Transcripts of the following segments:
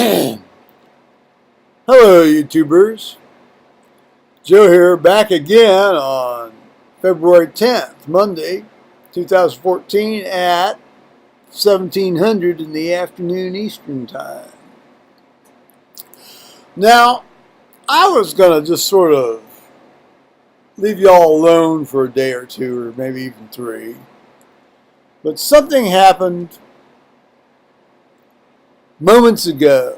Hello, YouTubers. Joe here, back again on February 10th, Monday, 2014 at 1700 in the afternoon Eastern Time. Now, I was going to just sort of leave y'all alone for a day or two, or maybe even three. But something happened moments ago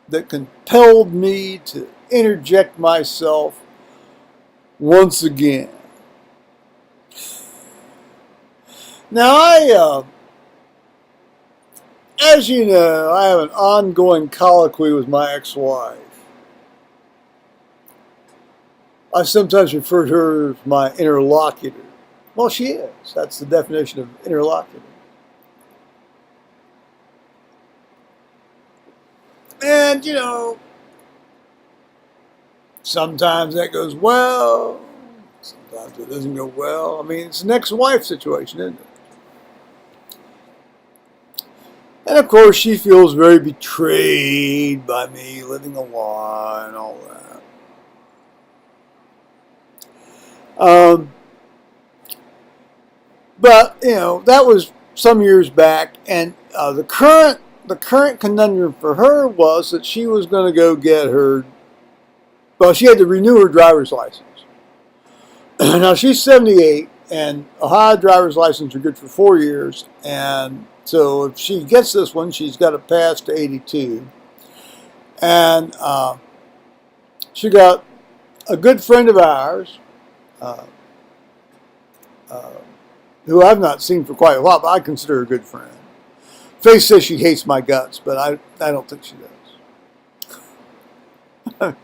that compelled me to interject myself once again. Now, as you know, I have an ongoing colloquy with my ex-wife. I sometimes refer to her as my interlocutor. Well, she is. That's the definition of interlocutor. And, sometimes that goes well, sometimes it doesn't go well. I mean, it's an ex-wife situation, isn't it? And of course, she feels very betrayed by me living a lie and all that. But that was some years back, and the current conundrum for her was that she was going to go get her. Well, she had to renew her driver's license. Now she's 78, and Ohio driver's license are good for 4 years, and so if she gets this one, she's got to pass to 82. And she got a good friend of ours, who I've not seen for quite a while, but I consider her a good friend. Faith says she hates my guts, but I don't think she does.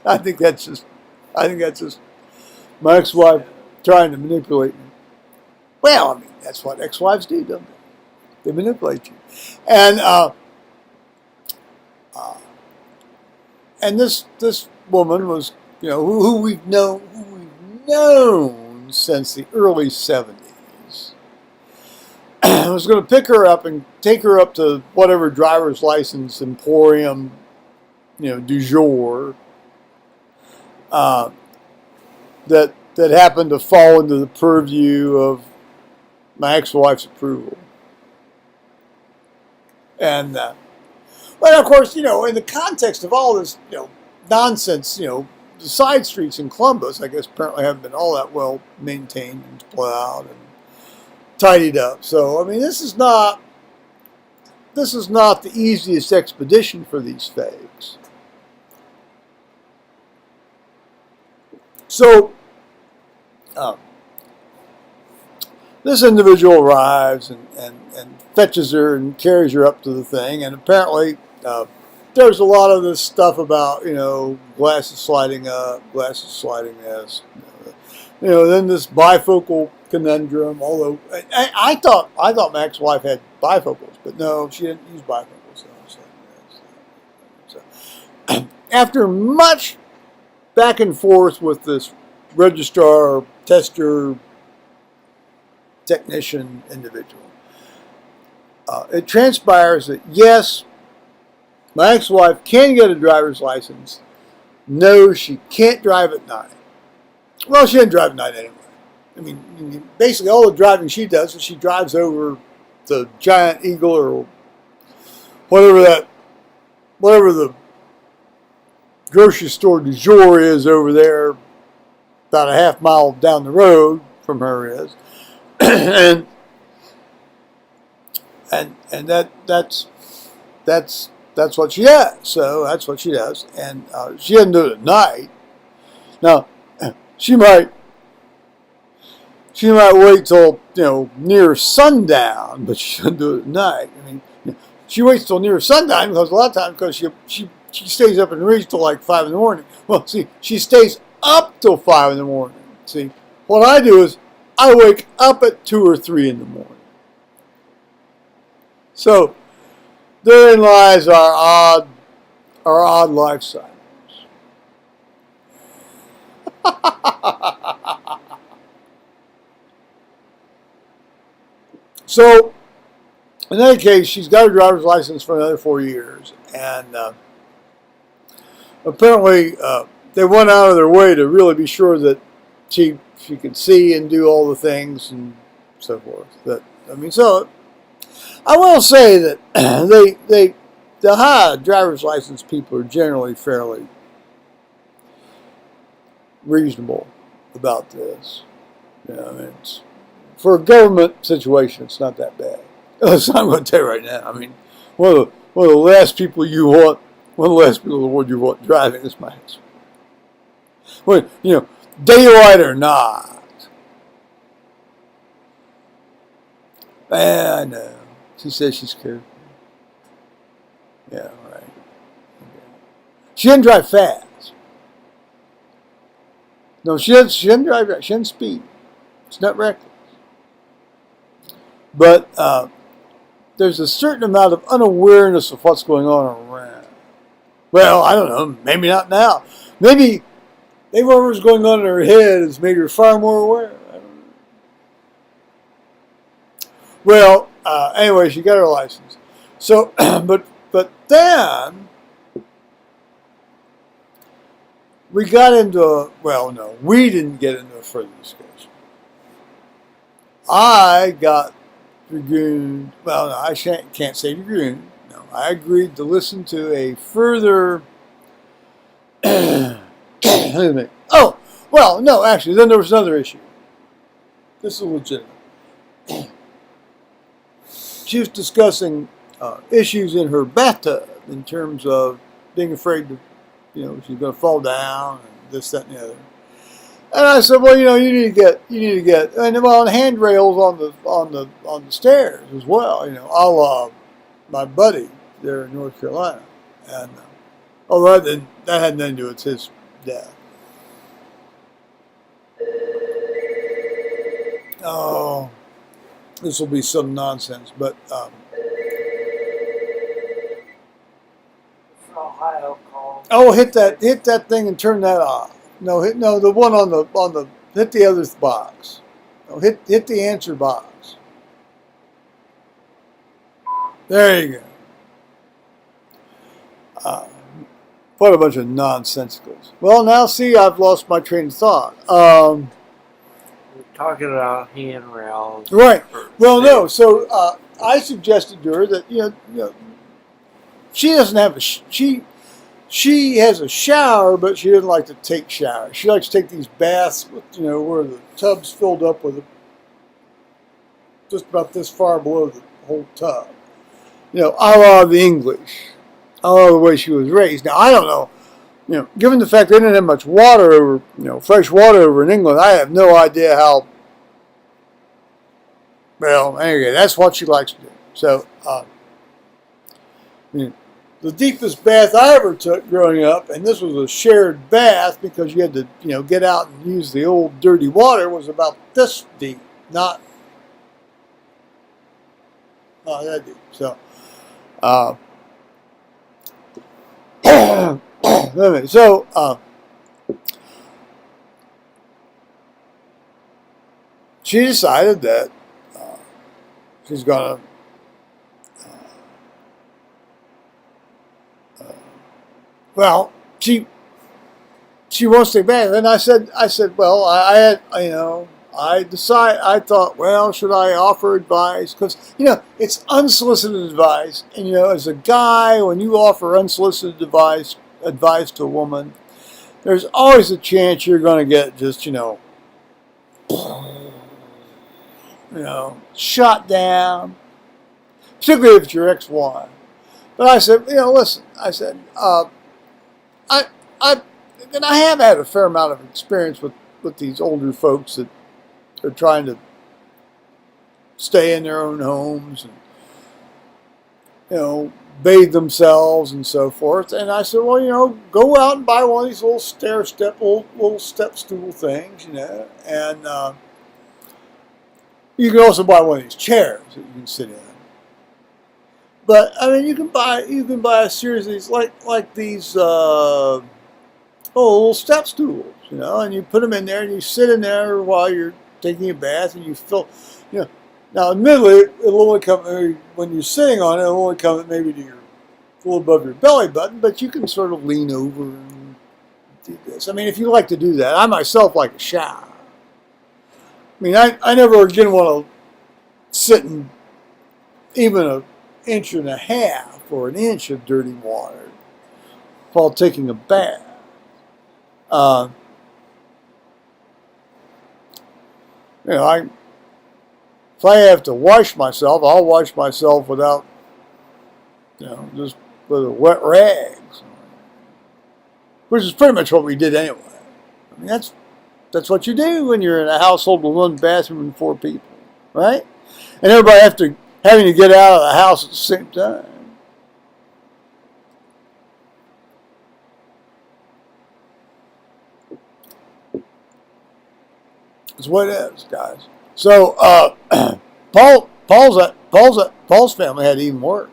I think that's just my ex-wife trying to manipulate me. Well, I mean, that's what ex-wives do, don't they? They manipulate you. And this woman was, who we've known since the early 70s. I was going to pick her up and take her up to whatever driver's license emporium, du jour, that happened to fall into the purview of my ex-wife's approval. And, but of course, in the context of all this, nonsense, the side streets in Columbus, I guess, apparently haven't been all that well maintained and plowed and tidied up. So, I mean, this is not the easiest expedition for these fakes. So, this individual arrives and fetches her and carries her up to the thing, and apparently there's a lot of this stuff about, glasses sliding up, glasses sliding this, then this bifocal conundrum, although I thought my ex-wife had bifocals, but no, she didn't use bifocals. So after much back and forth with this registrar, tester, technician individual, it transpires that yes, my ex-wife can get a driver's license. No, she can't drive at night. Well, she didn't drive at night anyway. I mean, basically all the driving she does is she drives over the Giant Eagle or whatever the grocery store du jour is over there, about a half mile down the road from her is, and that's what she does. So that's what she does, and she doesn't do it at night. Now, she might wait till near sundown, but she doesn't do it at night. I mean, she waits till near sundown because a lot of times because she stays up and reads till like 5 in the morning. Well, see, she stays up till 5 in the morning. See, what I do is I wake up at 2 or 3 in the morning. So therein lies our odd life cycles. So in any case, she's got her driver's license for another 4 years, and apparently they went out of their way to really be sure that she could see and do all the things and so forth. So I will say that the high driver's license people are generally fairly reasonable about this. For a government situation, it's not that bad. That's what I'm going to tell you right now. One of the last people you want, one of the last people in the world you want driving is my husband. Well, daylight or not. I know. She says she's careful. Yeah, right. Okay. She doesn't drive fast. No, she doesn't drive fast. She doesn't speed. It's not reckless. But there's a certain amount of unawareness of what's going on around. Well, I don't know. Maybe not now. Maybe whatever's going on in her head has made her far more aware. I don't know. Well, anyway, she got her license. So, but then we got into we didn't get into a further discussion. I got dragooned. Well, no, I can't say dragooned. No, I agreed to listen to a further. Oh, well, no, actually, then there was another issue. This is legitimate. She was discussing issues in her bathtub in terms of being afraid that, she's going to fall down and this, that, and the other. And I said, well, you need to get, and handrails on the stairs as well, a la my buddy there in North Carolina. And although that had nothing to do with his death. Oh, this will be some nonsense, but Ohio call. Oh, hit that thing and turn that off. No, the one on the hit the other box. No, hit the answer box. There you go. What a bunch of nonsensicals. Well, now see, I've lost my train of thought. We're talking about handrails. Right. Well, no. So I suggested to her that she doesn't have she has a shower, but she doesn't like to take showers. She likes to take these baths, where the tub's filled up with just about this far below the whole tub. A la the English, a la the way she was raised. Now, I don't know, given the fact they didn't have much water over, fresh water over in England, I have no idea how. Well, anyway, that's what she likes to do. So, the deepest bath I ever took growing up, and this was a shared bath because you had to, get out and use the old dirty water, was about this deep, not that deep. So, she decided that she's gonna. Well, she wants to take bath, and I said, well, I thought, well, should I offer advice? Because it's unsolicited advice, and as a guy, when you offer unsolicited advice to a woman, there's always a chance you're going to get just shot down, particularly if it's your ex-wife. But I said, listen, I said, I have had a fair amount of experience with these older folks that are trying to stay in their own homes and, bathe themselves and so forth. And I said, well, go out and buy one of these little little step stool things, and you can also buy one of these chairs that you can sit in. But you can buy a series of these like these little step stools, and you put them in there and you sit in there while you're taking a bath and you feel, Now, admittedly, it'll only come when you're sitting on it. It'll only come maybe to a little above your belly button, but you can sort of lean over and do this. I mean, if you like to do that, I myself like a shower. I mean, I never again want to sit in even an inch and a half or an inch of dirty water while taking a bath. You know, if I have to wash myself, I'll wash myself without, just with a wet rags, which is pretty much what we did anyway. I mean, that's what you do when you're in a household with one bathroom and 4 people, right? And everybody having to get out of the house at the same time. That's what it is, guys. So Paul's family had even worse.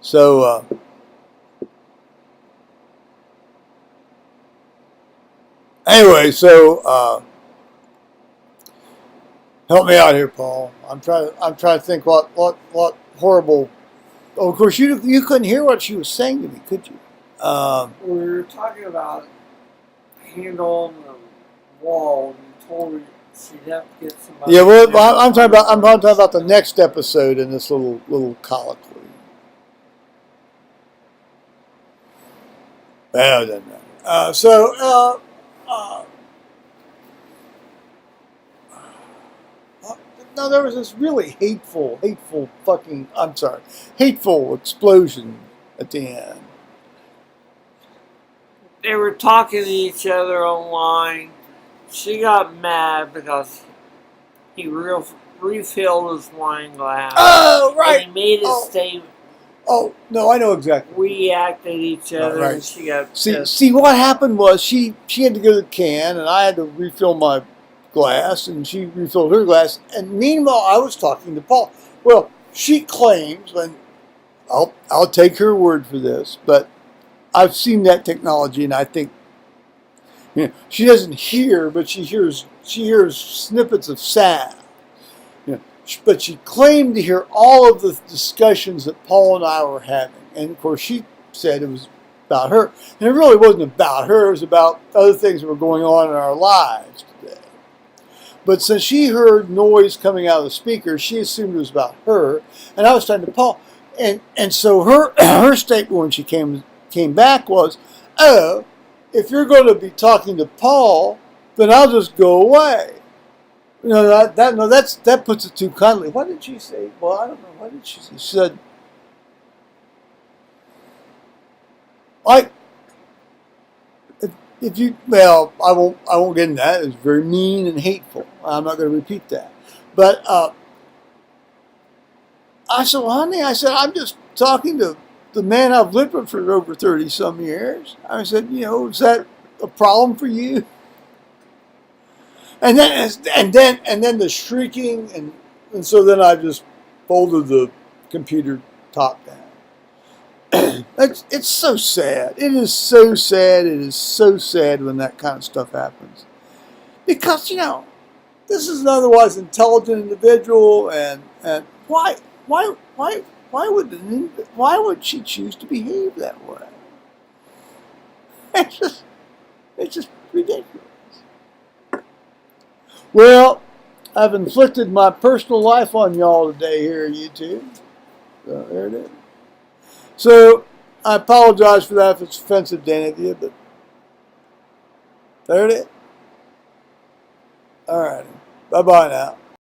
So anyway, help me out here, Paul. I'm trying to think what horrible. Oh, of course, you couldn't hear what she was saying to me, could you? We were talking about handle on the wall. You told her she'd have to get somebody. Yeah, well, I'm talking about the next episode in this little colloquy. Well, it doesn't matter. No, there was this really hateful explosion at the end. They were talking to each other online. She got mad because he refilled his wine glass. Oh, right. And he made a statement. Oh, no, I know exactly. We acted each other, right. and she got See, what happened was she had to go to the can, and I had to refill my glass, and she refilled her glass. And meanwhile, I was talking to Paul. Well, she claims, and I'll take her word for this, but I've seen that technology, and I think she doesn't hear, but she hears snippets of sound. But she claimed to hear all of the discussions that Paul and I were having. And of course, she said it was about her. And it really wasn't about her. It was about other things that were going on in our lives today. But since she heard noise coming out of the speaker, she assumed it was about her. And I was talking to Paul. And so her statement when she came back was, oh, if you're going to be talking to Paul, then I'll just go away. That puts it too kindly. What did she say? Well, I don't know. What did she say? She said, if you, well, I won't get into that. It's very mean and hateful. I'm not going to repeat that. But I said, well, honey, I'm just talking to the man I've lived with for over 30 some years. I said, is that a problem for you? And then the shrieking, and so then I just folded the computer top down. It's so sad. It is so sad. It is so sad when that kind of stuff happens, because this is an otherwise intelligent individual, and why would she choose to behave that way? It's just ridiculous. Well, I've inflicted my personal life on y'all today here at YouTube. So there it is. So I apologize for that if it's offensive to any of you, but there it is. All right. Bye-bye now.